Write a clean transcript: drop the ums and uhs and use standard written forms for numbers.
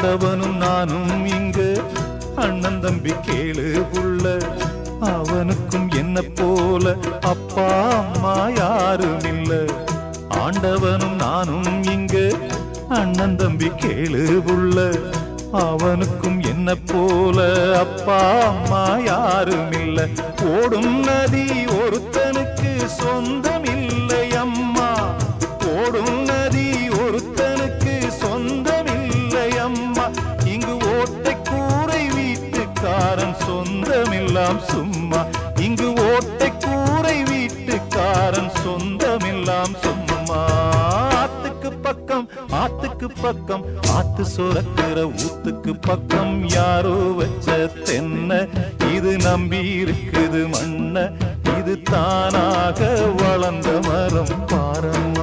ஆண்டவனும் நானும் இங்கு அண்ணன் தம்பி கேளு புள்ள, அவனுக்கும் என்ன போல அப்பா அம்மா யாரும் இல்ல. ஆண்டவனும் நானும் இங்கு அண்ணன் தம்பி கேளு புள்ள, அவனுக்கும் என்ன போல அப்பா அம்மா யாரும் இல்ல. ஓடும் நதி ஒருத்தனுக்கு சொந்தம் இல்லை அம்மா, ஓடும் நதி ஒருத்தனுக்கு சொந்தம் இல்லை அம்மா. இங்கு ஓட்டை கூரை வீட்டுக்காரன் சொந்தமெல்லாம் சும்மா, இங்கு ஓட்டை கூரை வீட்டுக்காரன் சொந்தமெல்லாம் சும்மா. ஆத்துக்கு பக்கம் ஆத்துக்கு பக்கம் ஆத்து சுரக்கிற ஊத்துக்கு பக்கம் யாரோ வச்ச தென்ன, இது நம்பி இருக்குது மண்ண, இது தானாக வளர்ந்த மரம் பாரம்மா.